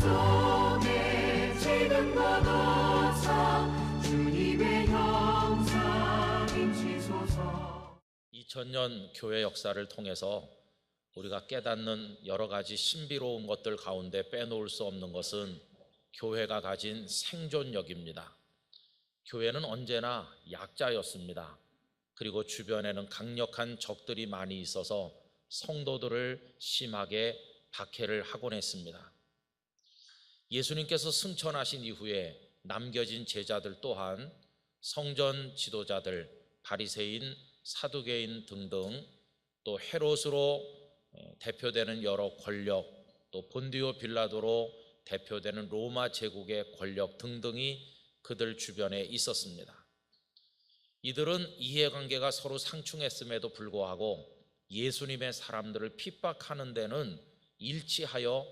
성에 지금 받아사 주님의 형상 임치소서. 2000년 교회 역사를 통해서 우리가 깨닫는 여러 가지 신비로운 것들 가운데 빼놓을 수 없는 것은 교회가 가진 생존력입니다. 교회는 언제나 약자였습니다. 그리고 주변에는 강력한 적들이 많이 있어서 성도들을 심하게 박해를 하곤 했습니다. 예수님께서 승천하신 이후에 남겨진 제자들 또한 성전 지도자들, 바리새인, 사두개인 등등, 또 헤롯으로 대표되는 여러 권력, 또 본디오 빌라도로 대표되는 로마 제국의 권력 등등이 그들 주변에 있었습니다. 이들은 이해관계가 서로 상충했음에도 불구하고 예수님의 사람들을 핍박하는 데는 일치하여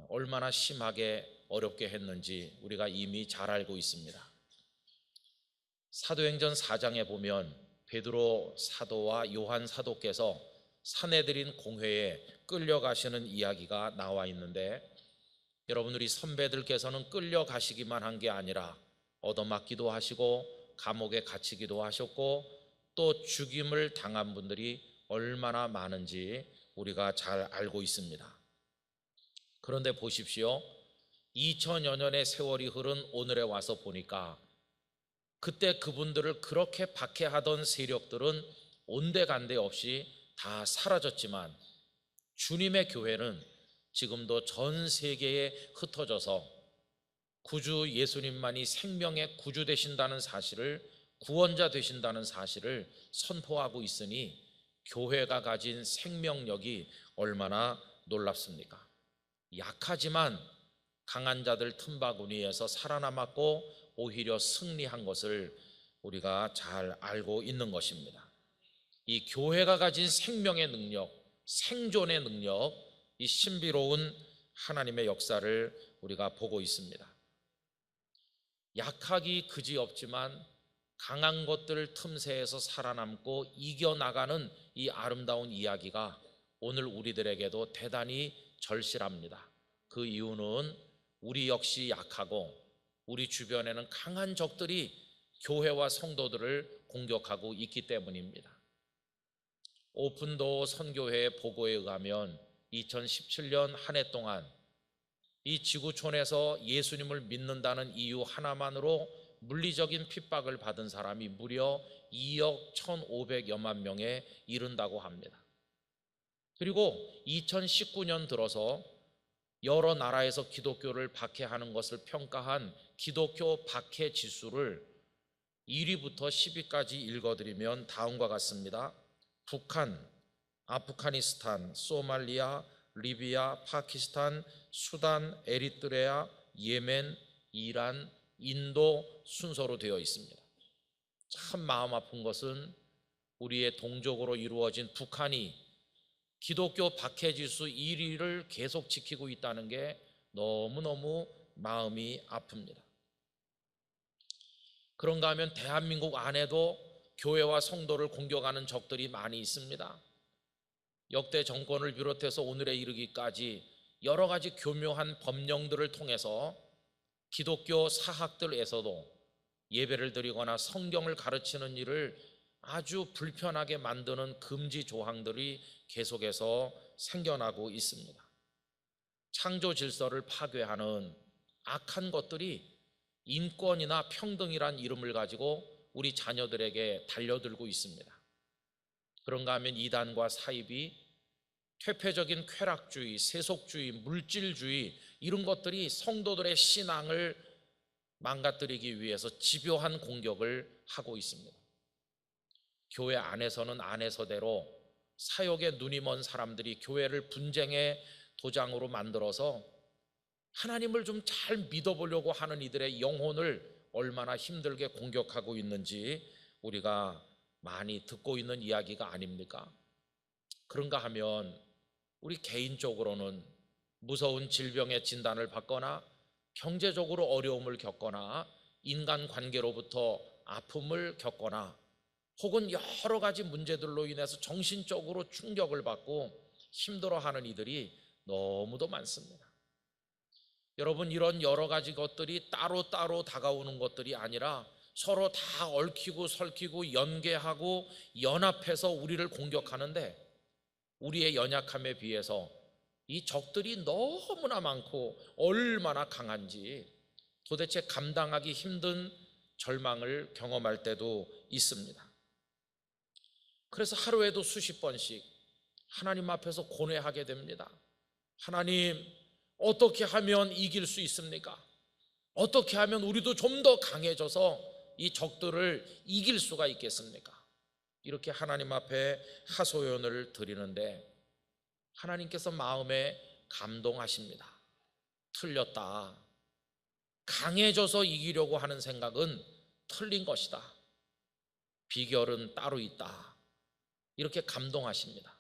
얼마나 심하게 어렵게 했는지 우리가 이미 잘 알고 있습니다. 사도행전 4장에 보면 베드로 사도와 요한 사도께서 사내들인 공회에 끌려가시는 이야기가 나와 있는데, 여러분, 우리 선배들께서는 끌려가시기만 한 게 아니라 얻어맞기도 하시고 감옥에 갇히기도 하셨고 또 죽임을 당한 분들이 얼마나 많은지 우리가 잘 알고 있습니다. 그런데 보십시오. 2000여 년의 세월이 흐른 오늘에 와서 보니까 그때 그분들을 그렇게 박해하던 세력들은 온데간데 없이 다 사라졌지만 주님의 교회는 지금도 전 세계에 흩어져서 구주 예수님만이 생명의 구주 되신다는 사실을, 구원자 되신다는 사실을 선포하고 있으니 교회가 가진 생명력이 얼마나 놀랍습니까? 약하지만 강한 자들 틈바구니에서 살아남았고 오히려 승리한 것을 우리가 잘 알고 있는 것입니다. 이 교회가 가진 생명의 능력, 생존의 능력, 이 신비로운 하나님의 역사를 우리가 보고 있습니다. 약하기 그지없지만 강한 것들 틈새에서 살아남고 이겨나가는 이 아름다운 이야기가 오늘 우리들에게도 대단히 절실합니다. 그 이유는 우리 역시 약하고 우리 주변에는 강한 적들이 교회와 성도들을 공격하고 있기 때문입니다. 오픈도어 선교회의 보고에 의하면 2017년 한 해 동안 이 지구촌에서 예수님을 믿는다는 이유 하나만으로 물리적인 핍박을 받은 사람이 무려 2억 1,500여만 명에 이른다고 합니다. 그리고 2019년 들어서 여러 나라에서 기독교를 박해하는 것을 평가한 기독교 박해 지수를 1위부터 10위까지 읽어드리면 다음과 같습니다. 북한, 아프가니스탄, 소말리아, 리비아, 파키스탄, 수단, 에리트레아, 예멘, 이란, 인도 순서로 되어 있습니다. 참 마음 아픈 것은 우리의 동족으로 이루어진 북한이 기독교 박해지수 1위를 계속 지키고 있다는 게 너무너무 마음이 아픕니다. 그런가 하면 대한민국 안에도 교회와 성도를 공격하는 적들이 많이 있습니다. 역대 정권을 비롯해서 오늘에 이르기까지 여러 가지 교묘한 법령들을 통해서 기독교 사학들에서도 예배를 드리거나 성경을 가르치는 일을 아주 불편하게 만드는 금지 조항들이 계속해서 생겨나고 있습니다. 창조 질서를 파괴하는 악한 것들이 인권이나 평등이란 이름을 가지고 우리 자녀들에게 달려들고 있습니다. 그런가 하면 이단과 사입이 퇴폐적인 쾌락주의, 세속주의, 물질주의 이런 것들이 성도들의 신앙을 망가뜨리기 위해서 집요한 공격을 하고 있습니다. 교회 안에서는 안에서대로 사역에 눈이 먼 사람들이 교회를 분쟁의 도장으로 만들어서 하나님을 좀 잘 믿어보려고 하는 이들의 영혼을 얼마나 힘들게 공격하고 있는지 우리가 많이 듣고 있는 이야기가 아닙니까? 그런가 하면 우리 개인적으로는 무서운 질병의 진단을 받거나 경제적으로 어려움을 겪거나 인간관계로부터 아픔을 겪거나 혹은 여러 가지 문제들로 인해서 정신적으로 충격을 받고 힘들어하는 이들이 너무도 많습니다. 여러분, 이런 여러 가지 것들이 따로따로 다가오는 것들이 아니라 서로 다 얽히고 설키고 연계하고 연합해서 우리를 공격하는데, 우리의 연약함에 비해서 이 적들이 너무나 많고 얼마나 강한지 도대체 감당하기 힘든 절망을 경험할 때도 있습니다. 그래서 하루에도 수십 번씩 하나님 앞에서 고뇌하게 됩니다. 하나님, 어떻게 하면 이길 수 있습니까? 어떻게 하면 우리도 좀 더 강해져서 이 적들을 이길 수가 있겠습니까? 이렇게 하나님 앞에 하소연을 드리는데 하나님께서 마음에 감동하십니다. 틀렸다. 강해져서 이기려고 하는 생각은 틀린 것이다. 비결은 따로 있다. 이렇게 감동하십니다.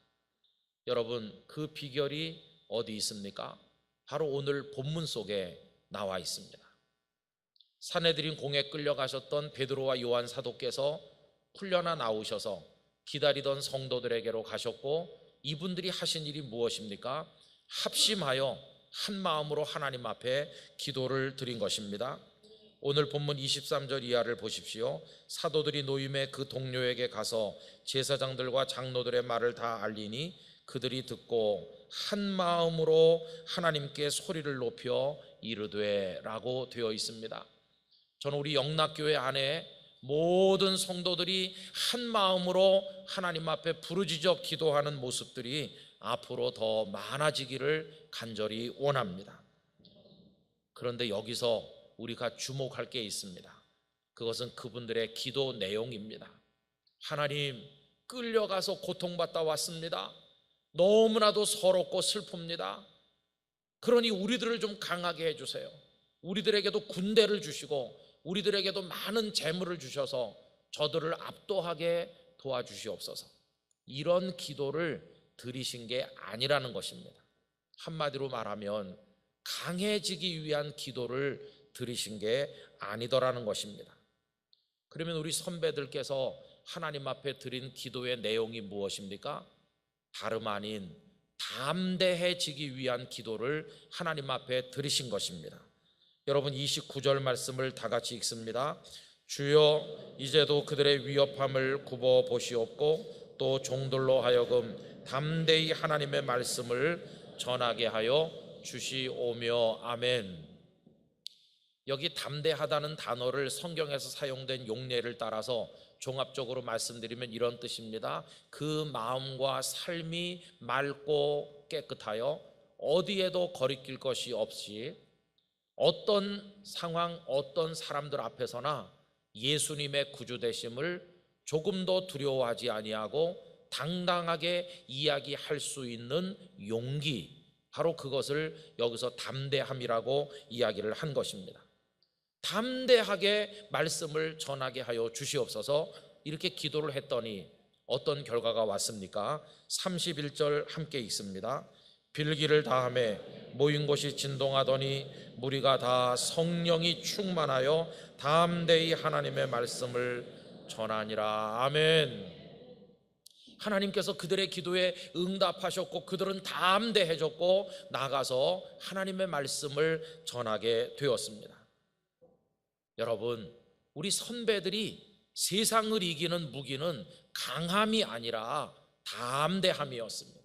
여러분, 그 비결이 어디 있습니까? 바로 오늘 본문 속에 나와 있습니다. 산헤드린 공에 끌려가셨던 베드로와 요한 사도께서 풀려나 나오셔서 기다리던 성도들에게로 가셨고, 이분들이 하신 일이 무엇입니까? 합심하여 한 마음으로 하나님 앞에 기도를 드린 것입니다. 오늘 본문 23절 이하를 보십시오. 사도들이 노임의 그 동료에게 가서 제사장들과 장로들의 말을 다 알리니 그들이 듣고 한 마음으로 하나님께 소리를 높여 이르되 라고 되어 있습니다. 저는 우리 영락교회 안에 모든 성도들이 한 마음으로 하나님 앞에 부르짖어 기도하는 모습들이 앞으로 더 많아지기를 간절히 원합니다. 그런데 여기서 우리가 주목할 게 있습니다. 그것은 그분들의 기도 내용입니다. 하나님, 끌려가서 고통받다 왔습니다. 너무나도 서럽고 슬픕니다. 그러니 우리들을 좀 강하게 해주세요. 우리들에게도 군대를 주시고 우리들에게도 많은 재물을 주셔서 저들을 압도하게 도와주시옵소서. 이런 기도를 드리신 게 아니라는 것입니다. 한마디로 말하면 강해지기 위한 기도를 드리신 게 아니더라는 것입니다. 그러면 우리 선배들께서 하나님 앞에 드린 기도의 내용이 무엇입니까? 다름 아닌 담대해지기 위한 기도를 하나님 앞에 드리신 것입니다. 여러분, 29절 말씀을 다 같이 읽습니다. 주여, 이제도 그들의 위협함을 굽어 보시옵고 또 종들로 하여금 담대히 하나님의 말씀을 전하게 하여 주시오며. 아멘. 여기 담대하다는 단어를 성경에서 사용된 용례를 따라서 종합적으로 말씀드리면 이런 뜻입니다. 그 마음과 삶이 맑고 깨끗하여 어디에도 거리낄 것이 없이 어떤 상황, 어떤 사람들 앞에서나 예수님의 구주되심을 조금도 두려워하지 아니하고 당당하게 이야기할 수 있는 용기, 바로 그것을 여기서 담대함이라고 이야기를 한 것입니다. 담대하게 말씀을 전하게 하여 주시옵소서. 이렇게 기도를 했더니 어떤 결과가 왔습니까? 31절 함께 읽습니다. 빌기를 다하매 모인 곳이 진동하더니 무리가 다 성령이 충만하여 담대히 하나님의 말씀을 전하니라. 아멘. 하나님께서 그들의 기도에 응답하셨고 그들은 담대해졌고 나가서 하나님의 말씀을 전하게 되었습니다. 여러분, 우리 선배들이 세상을 이기는 무기는 강함이 아니라 담대함이었습니다.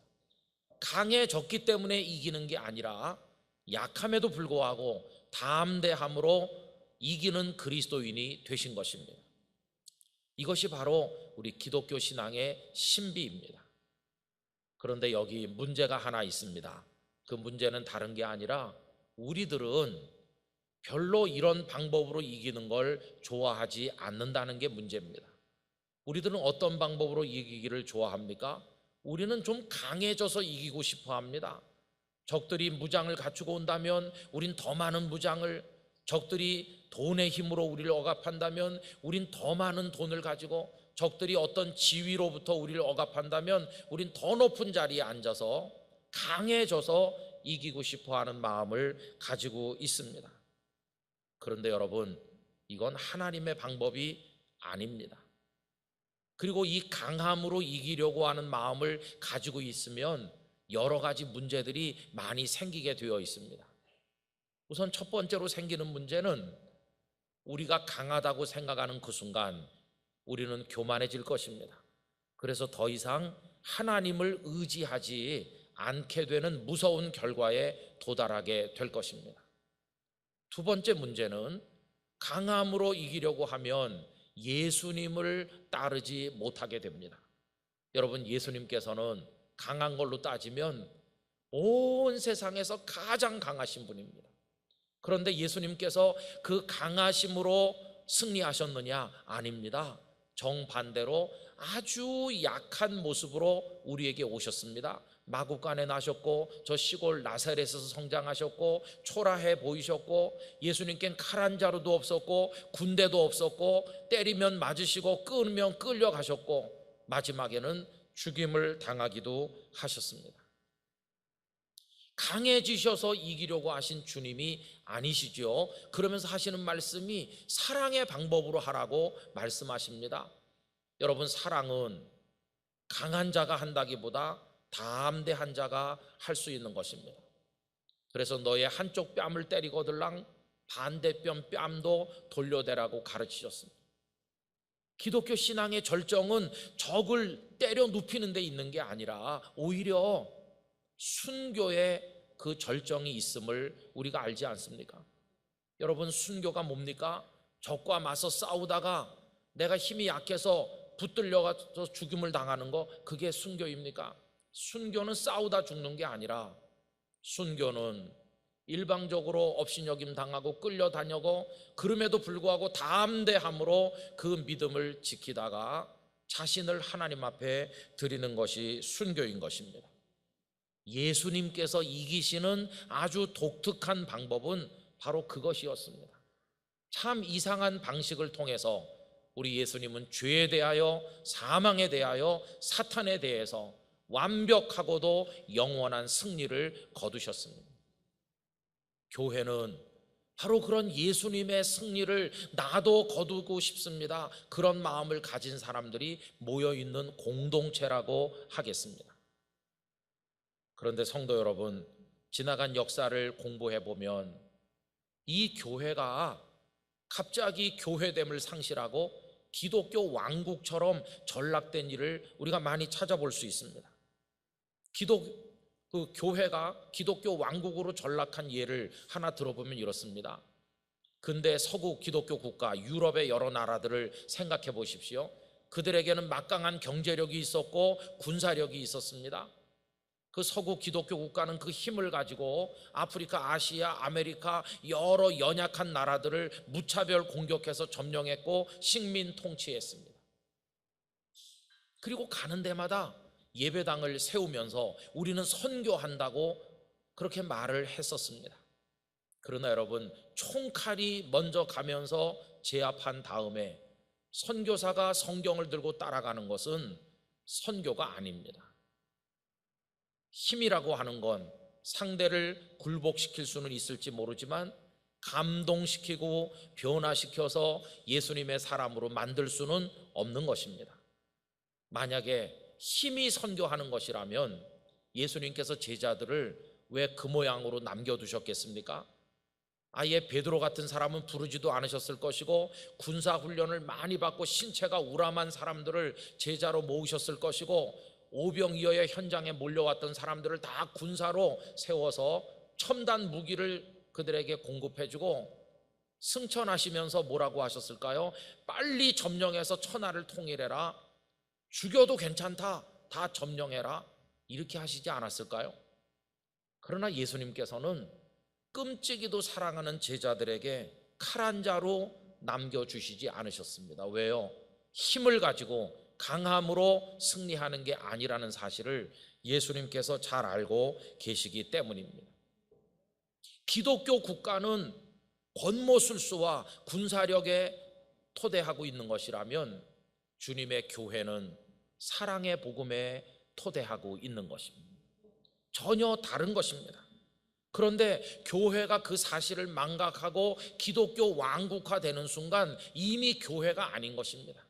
강해졌기 때문에 이기는 게 아니라 약함에도 불구하고 담대함으로 이기는 그리스도인이 되신 것입니다. 이것이 바로 우리 기독교 신앙의 신비입니다. 그런데 여기 문제가 하나 있습니다. 그 문제는 다른 게 아니라 우리들은 별로 이런 방법으로 이기는 걸 좋아하지 않는다는 게 문제입니다. 우리들은 어떤 방법으로 이기기를 좋아합니까? 우리는 좀 강해져서 이기고 싶어 합니다. 적들이 무장을 갖추고 온다면 우린 더 많은 무장을, 적들이 돈의 힘으로 우리를 억압한다면 우린 더 많은 돈을 가지고, 적들이 어떤 지위로부터 우리를 억압한다면 우린 더 높은 자리에 앉아서 강해져서 이기고 싶어하는 마음을 가지고 있습니다. 그런데 여러분, 이건 하나님의 방법이 아닙니다. 그리고 이 강함으로 이기려고 하는 마음을 가지고 있으면 여러 가지 문제들이 많이 생기게 되어 있습니다. 우선 첫 번째로 생기는 문제는 우리가 강하다고 생각하는 그 순간 우리는 교만해질 것입니다. 그래서 더 이상 하나님을 의지하지 않게 되는 무서운 결과에 도달하게 될 것입니다. 두 번째 문제는 강함으로 이기려고 하면 예수님을 따르지 못하게 됩니다. 여러분, 예수님께서는 강한 걸로 따지면 온 세상에서 가장 강하신 분입니다. 그런데 예수님께서 그 강하심으로 승리하셨느냐? 아닙니다. 정반대로 아주 약한 모습으로 우리에게 오셨습니다. 마구간에 나셨고 저 시골 나사렛에서 성장하셨고 초라해 보이셨고 예수님께는 칼 한 자루도 없었고 군대도 없었고 때리면 맞으시고 끊으면 끌려가셨고 마지막에는 죽임을 당하기도 하셨습니다. 강해지셔서 이기려고 하신 주님이 아니시죠. 그러면서 하시는 말씀이 사랑의 방법으로 하라고 말씀하십니다. 여러분, 사랑은 강한 자가 한다기보다 담대한 자가 할 수 있는 것입니다. 그래서 너의 한쪽 뺨을 때리거들랑 반대편 뺨도 돌려대라고 가르치셨습니다. 기독교 신앙의 절정은 적을 때려 눕히는 데 있는 게 아니라 오히려 순교의 그 절정이 있음을 우리가 알지 않습니까? 여러분, 순교가 뭡니까? 적과 맞서 싸우다가 내가 힘이 약해서 붙들려가서 죽임을 당하는 거, 그게 순교입니까? 순교는 싸우다 죽는 게 아니라 순교는 일방적으로 업신여김 당하고 끌려다녀고 그럼에도 불구하고 담대함으로 그 믿음을 지키다가 자신을 하나님 앞에 드리는 것이 순교인 것입니다. 예수님께서 이기시는 아주 독특한 방법은 바로 그것이었습니다. 참 이상한 방식을 통해서 우리 예수님은 죄에 대하여, 사망에 대하여, 사탄에 대해서 완벽하고도 영원한 승리를 거두셨습니다. 교회는 바로 그런 예수님의 승리를 나도 거두고 싶습니다, 그런 마음을 가진 사람들이 모여있는 공동체라고 하겠습니다. 그런데 성도 여러분, 지나간 역사를 공부해 보면 이 교회가 갑자기 교회됨을 상실하고 기독교 왕국처럼 전락된 일을 우리가 많이 찾아볼 수 있습니다. 교회가 기독교 왕국으로 전락한 예를 하나 들어보면 이렇습니다. 근대 서구 기독교 국가 유럽의 여러 나라들을 생각해 보십시오. 그들에게는 막강한 경제력이 있었고 군사력이 있었습니다. 그 서구 기독교 국가는 그 힘을 가지고 아프리카, 아시아, 아메리카 여러 연약한 나라들을 무차별 공격해서 점령했고 식민 통치했습니다. 그리고 가는 데마다 예배당을 세우면서 우리는 선교한다고 그렇게 말을 했었습니다. 그러나 여러분, 총칼이 먼저 가면서 제압한 다음에 선교사가 성경을 들고 따라가는 것은 선교가 아닙니다. 힘이라고 하는 건 상대를 굴복시킬 수는 있을지 모르지만 감동시키고 변화시켜서 예수님의 사람으로 만들 수는 없는 것입니다. 만약에 힘이 선교하는 것이라면 예수님께서 제자들을 왜 그 모양으로 남겨두셨겠습니까? 아예 베드로 같은 사람은 부르지도 않으셨을 것이고 군사훈련을 많이 받고 신체가 우람한 사람들을 제자로 모으셨을 것이고 오병이어의 현장에 몰려왔던 사람들을 다 군사로 세워서 첨단 무기를 그들에게 공급해주고 승천하시면서 뭐라고 하셨을까요? 빨리 점령해서 천하를 통일해라, 죽여도 괜찮다, 다 점령해라, 이렇게 하시지 않았을까요? 그러나 예수님께서는 끔찍이도 사랑하는 제자들에게 칼 한 자루 남겨주시지 않으셨습니다. 왜요? 힘을 가지고 강함으로 승리하는 게 아니라는 사실을 예수님께서 잘 알고 계시기 때문입니다. 기독교 국가는 권모술수와 군사력에 토대하고 있는 것이라면 주님의 교회는 사랑의 복음에 토대하고 있는 것입니다. 전혀 다른 것입니다. 그런데 교회가 그 사실을 망각하고 기독교 왕국화되는 순간 이미 교회가 아닌 것입니다.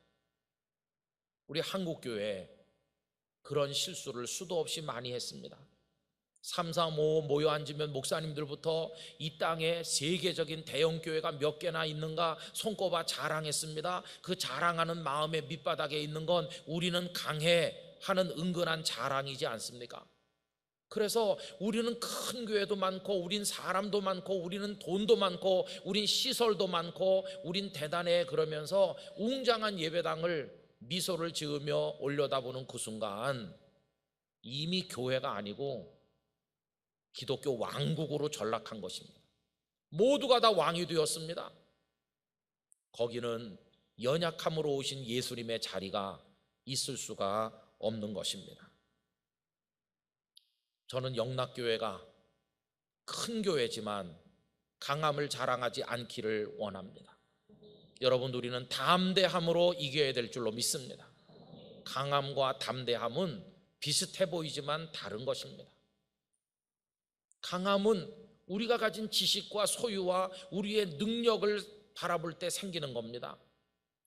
우리 한국교회 그런 실수를 수도 없이 많이 했습니다. 335 모여 앉으면 목사님들부터 이 땅에 세계적인 대형 교회가 몇 개나 있는가 손꼽아 자랑했습니다. 그 자랑하는 마음의 밑바닥에 있는 건 우리는 강해 하는 은근한 자랑이지 않습니까? 그래서 우리는 큰 교회도 많고, 우린 사람도 많고, 우리는 돈도 많고, 우린 시설도 많고, 우린 대단해 그러면서 웅장한 예배당을 미소를 지으며 올려다보는 그 순간 이미 교회가 아니고 기독교 왕국으로 전락한 것입니다. 모두가 다 왕이 되었습니다. 거기는 연약함으로 오신 예수님의 자리가 있을 수가 없는 것입니다. 저는 영락교회가 큰 교회지만 강함을 자랑하지 않기를 원합니다. 여러분, 우리는 담대함으로 이겨야 될 줄로 믿습니다. 강함과 담대함은 비슷해 보이지만 다른 것입니다. 강함은 우리가 가진 지식과 소유와 우리의 능력을 바라볼 때 생기는 겁니다.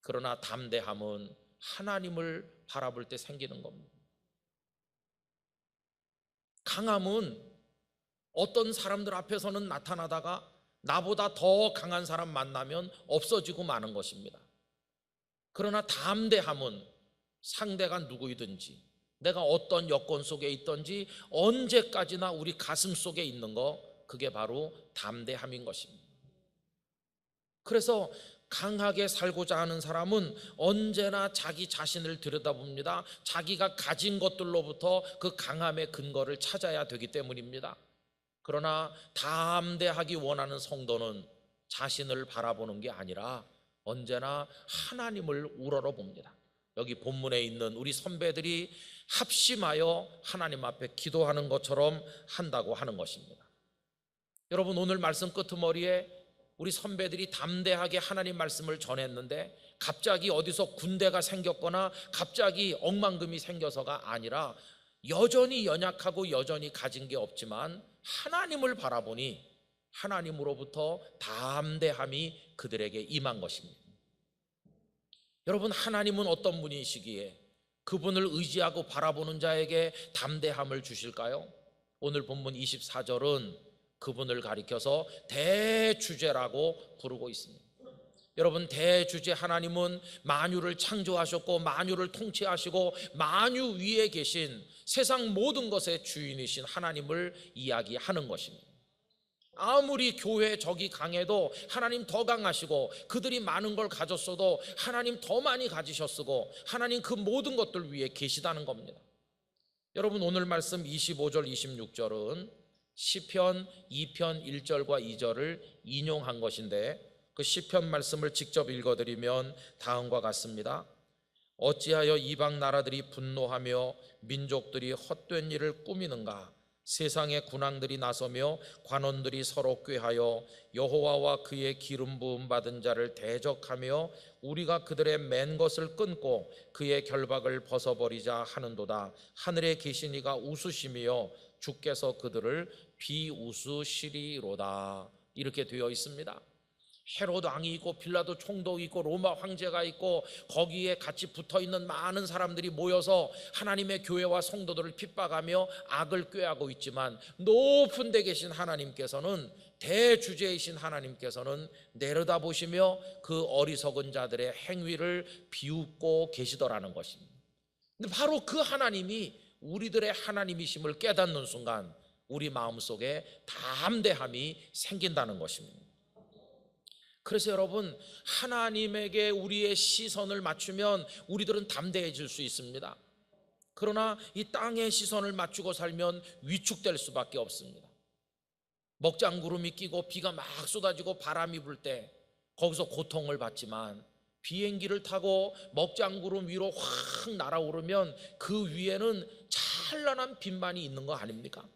그러나 담대함은 하나님을 바라볼 때 생기는 겁니다. 강함은 어떤 사람들 앞에서는 나타나다가 나보다 더 강한 사람 만나면 없어지고 마는 것입니다. 그러나 담대함은 상대가 누구이든지, 내가 어떤 여건 속에 있든지 언제까지나 우리 가슴 속에 있는 거, 그게 바로 담대함인 것입니다. 그래서 강하게 살고자 하는 사람은 언제나 자기 자신을 들여다봅니다. 자기가 가진 것들로부터 그 강함의 근거를 찾아야 되기 때문입니다. 그러나 담대하기 원하는 성도는 자신을 바라보는 게 아니라 언제나 하나님을 우러러봅니다. 여기 본문에 있는 우리 선배들이 합심하여 하나님 앞에 기도하는 것처럼 한다고 하는 것입니다. 여러분, 오늘 말씀 끄트머리에 우리 선배들이 담대하게 하나님 말씀을 전했는데 갑자기 어디서 군대가 생겼거나 갑자기 억만금이 생겨서가 아니라 여전히 연약하고 여전히 가진 게 없지만 하나님을 바라보니 하나님으로부터 담대함이 그들에게 임한 것입니다. 여러분, 하나님은 어떤 분이시기에 그분을 의지하고 바라보는 자에게 담대함을 주실까요? 오늘 본문 24절은 그분을 가리켜서 대주제라고 부르고 있습니다. 여러분, 대주제 하나님은 만유를 창조하셨고 만유를 통치하시고 만유 위에 계신 세상 모든 것의 주인이신 하나님을 이야기하는 것입니다. 아무리 교회 적이 강해도 하나님 더 강하시고, 그들이 많은 걸 가졌어도 하나님 더 많이 가지셨고, 하나님 그 모든 것들 위에 계시다는 겁니다. 여러분, 오늘 말씀 25절 26절은 시편 2편 1절과 2절을 인용한 것인데, 그 시편 말씀을 직접 읽어드리면 다음과 같습니다. 어찌하여 이방 나라들이 분노하며 민족들이 헛된 일을 꾸미는가? 세상의 군왕들이 나서며 관원들이 서로 꾀하여 여호와와 그의 기름 부음 받은 자를 대적하며 우리가 그들의 맨 것을 끊고 그의 결박을 벗어버리자 하는도다. 하늘에 계신 이가 웃으시며 주께서 그들을 비웃으시리로다. 이렇게 되어 있습니다. 헤롯 왕이 있고 빌라도 총독이 있고 로마 황제가 있고 거기에 같이 붙어있는 많은 사람들이 모여서 하나님의 교회와 성도들을 핍박하며 악을 꾀하고 있지만, 높은 데 계신 하나님께서는, 대주제이신 하나님께서는 내려다보시며 그 어리석은 자들의 행위를 비웃고 계시더라는 것입니다. 근데 바로 그 하나님이 우리들의 하나님이심을 깨닫는 순간 우리 마음속에 담대함이 생긴다는 것입니다. 그래서 여러분, 하나님에게 우리의 시선을 맞추면 우리들은 담대해질 수 있습니다. 그러나 이 땅의 시선을 맞추고 살면 위축될 수밖에 없습니다. 먹장구름이 끼고 비가 막 쏟아지고 바람이 불 때 거기서 고통을 받지만, 비행기를 타고 먹장구름 위로 확 날아오르면 그 위에는 찬란한 빛만이 있는 거 아닙니까?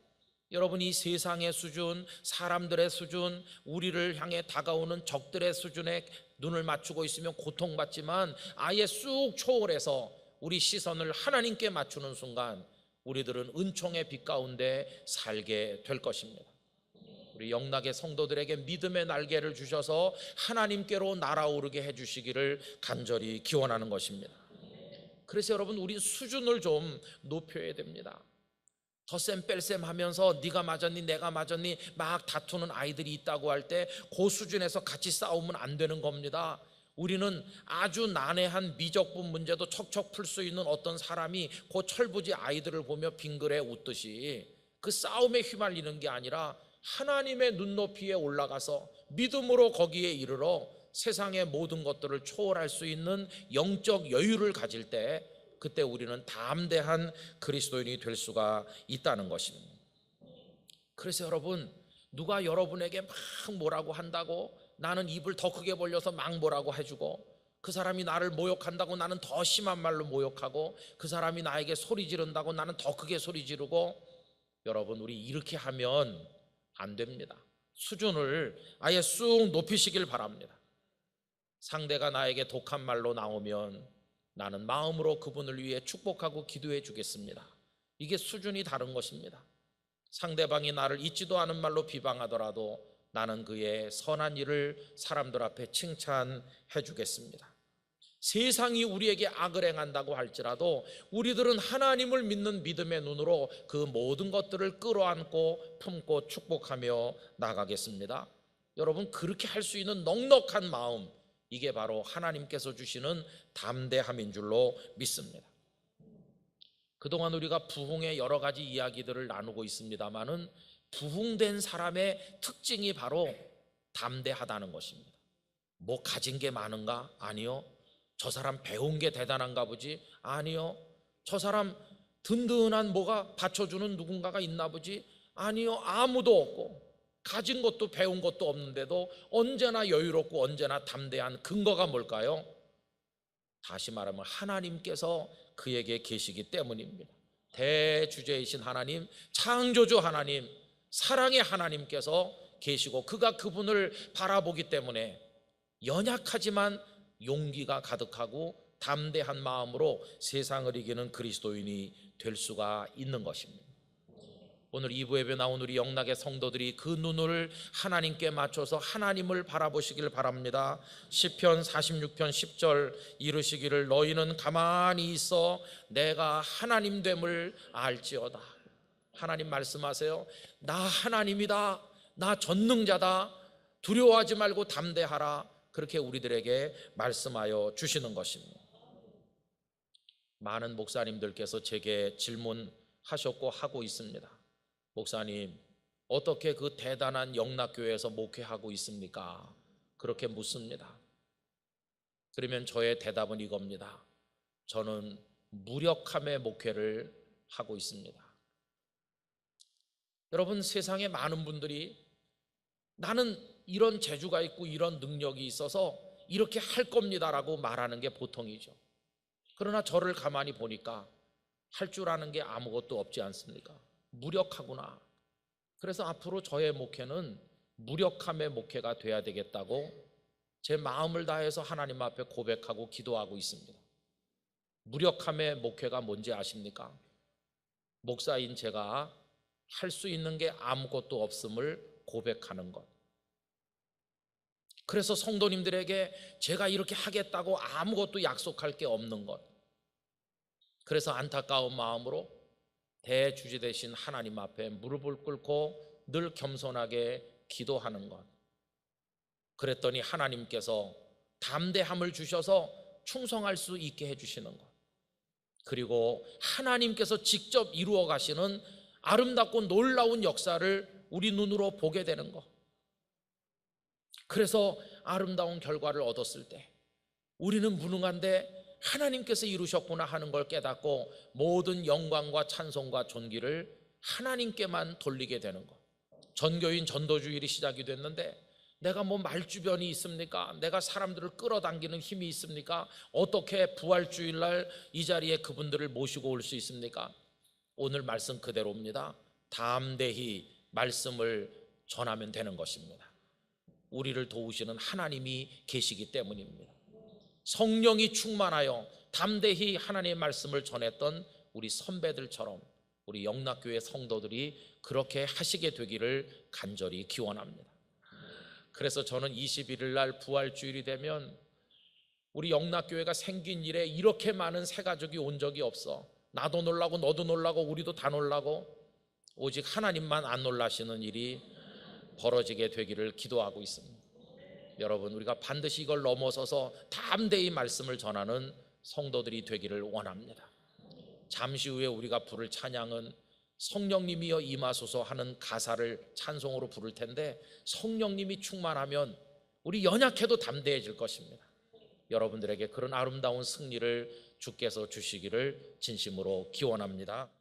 여러분, 이 세상의 수준, 사람들의 수준, 우리를 향해 다가오는 적들의 수준에 눈을 맞추고 있으면 고통받지만, 아예 쑥 초월해서 우리 시선을 하나님께 맞추는 순간 우리들은 은총의 빛 가운데 살게 될 것입니다. 우리 영락의 성도들에게 믿음의 날개를 주셔서 하나님께로 날아오르게 해주시기를 간절히 기원하는 것입니다. 그래서 여러분, 우리 수준을 좀 높여야 됩니다. 덧셈 뺄셈 하면서 네가 맞았니 내가 맞았니 막 다투는 아이들이 있다고 할 때 그 수준에서 같이 싸우면 안 되는 겁니다. 우리는 아주 난해한 미적분 문제도 척척 풀 수 있는 어떤 사람이 그 철부지 아이들을 보며 빙그레 웃듯이 그 싸움에 휘말리는 게 아니라 하나님의 눈높이에 올라가서 믿음으로 거기에 이르러 세상의 모든 것들을 초월할 수 있는 영적 여유를 가질 때 그때 우리는 담대한 그리스도인이 될 수가 있다는 것입니다. 그래서 여러분, 누가 여러분에게 막 뭐라고 한다고 나는 입을 더 크게 벌려서 막 뭐라고 해주고, 그 사람이 나를 모욕한다고 나는 더 심한 말로 모욕하고, 그 사람이 나에게 소리 지른다고 나는 더 크게 소리 지르고, 여러분 우리 이렇게 하면 안 됩니다. 수준을 아예 쑥 높이시길 바랍니다. 상대가 나에게 독한 말로 나오면 나는 마음으로 그분을 위해 축복하고 기도해 주겠습니다. 이게 수준이 다른 것입니다. 상대방이 나를 잊지도 않은 말로 비방하더라도 나는 그의 선한 일을 사람들 앞에 칭찬해 주겠습니다. 세상이 우리에게 악을 행한다고 할지라도 우리들은 하나님을 믿는 믿음의 눈으로 그 모든 것들을 끌어안고 품고 축복하며 나가겠습니다. 여러분, 그렇게 할 수 있는 넉넉한 마음, 이게 바로 하나님께서 주시는 담대함인 줄로 믿습니다. 그동안 우리가 부흥의 여러 가지 이야기들을 나누고 있습니다만은 부흥된 사람의 특징이 바로 담대하다는 것입니다. 뭐 가진 게 많은가? 아니요. 저 사람 배운 게 대단한가 보지? 아니요. 저 사람 든든한 뭐가 받쳐주는 누군가가 있나 보지? 아니요. 아무도 없고 가진 것도 배운 것도 없는데도 언제나 여유롭고 언제나 담대한 근거가 뭘까요? 다시 말하면 하나님께서 그에게 계시기 때문입니다. 대주제이신 하나님, 창조주 하나님, 사랑의 하나님께서 계시고 그가 그분을 바라보기 때문에 연약하지만 용기가 가득하고 담대한 마음으로 세상을 이기는 그리스도인이 될 수가 있는 것입니다. 오늘 2부 예배 나온 우리 영락의 성도들이 그 눈을 하나님께 맞춰서 하나님을 바라보시길 바랍니다. 시편 46편 10절 이르시기를 너희는 가만히 있어 내가 하나님 됨을 알지어다. 하나님 말씀하세요. 나 하나님이다. 나 전능자다. 두려워하지 말고 담대하라. 그렇게 우리들에게 말씀하여 주시는 것입니다. 많은 목사님들께서 제게 질문하셨고 하고 있습니다. 목사님, 어떻게 그 대단한 영락교회에서 목회하고 있습니까? 그렇게 묻습니다. 그러면 저의 대답은 이겁니다. 저는 무력함의 목회를 하고 있습니다. 여러분, 세상에 많은 분들이 나는 이런 재주가 있고 이런 능력이 있어서 이렇게 할 겁니다라고 말하는 게 보통이죠. 그러나 저를 가만히 보니까 할 줄 아는 게 아무것도 없지 않습니까? 무력하구나. 그래서 앞으로 저의 목회는 무력함의 목회가 돼야 되겠다고 제 마음을 다해서 하나님 앞에 고백하고 기도하고 있습니다. 무력함의 목회가 뭔지 아십니까? 목사인 제가 할 수 있는 게 아무것도 없음을 고백하는 것. 그래서 성도님들에게 제가 이렇게 하겠다고 아무것도 약속할 게 없는 것. 그래서 안타까운 마음으로 대주제 되신 하나님 앞에 무릎을 꿇고 늘 겸손하게 기도하는 것. 그랬더니 하나님께서 담대함을 주셔서 충성할 수 있게 해주시는 것. 그리고 하나님께서 직접 이루어 가시는 아름답고 놀라운 역사를 우리 눈으로 보게 되는 것. 그래서 아름다운 결과를 얻었을 때 우리는 무능한데 하나님께서 이루셨구나 하는 걸 깨닫고 모든 영광과 찬송과 존귀를 하나님께만 돌리게 되는 것. 전교인 전도주일이 시작이 됐는데 내가 뭐 말주변이 있습니까? 내가 사람들을 끌어당기는 힘이 있습니까? 어떻게 부활주일날 이 자리에 그분들을 모시고 올 수 있습니까? 오늘 말씀 그대로입니다. 담대히 말씀을 전하면 되는 것입니다. 우리를 도우시는 하나님이 계시기 때문입니다. 성령이 충만하여 담대히 하나님의 말씀을 전했던 우리 선배들처럼 우리 영락교회 성도들이 그렇게 하시게 되기를 간절히 기원합니다. 그래서 저는 21일 날 부활주일이 되면 우리 영락교회가 생긴 이래 이렇게 많은 새가족이 온 적이 없어. 나도 놀라고 너도 놀라고 우리도 다 놀라고 오직 하나님만 안 놀라시는 일이 벌어지게 되기를 기도하고 있습니다. 여러분, 우리가 반드시 이걸 넘어서서 담대히 말씀을 전하는 성도들이 되기를 원합니다. 잠시 후에 우리가 부를 찬양은 성령님이여 임하소서 하는 가사를 찬송으로 부를 텐데, 성령님이 충만하면 우리 연약해도 담대해질 것입니다. 여러분들에게 그런 아름다운 승리를 주께서 주시기를 진심으로 기원합니다.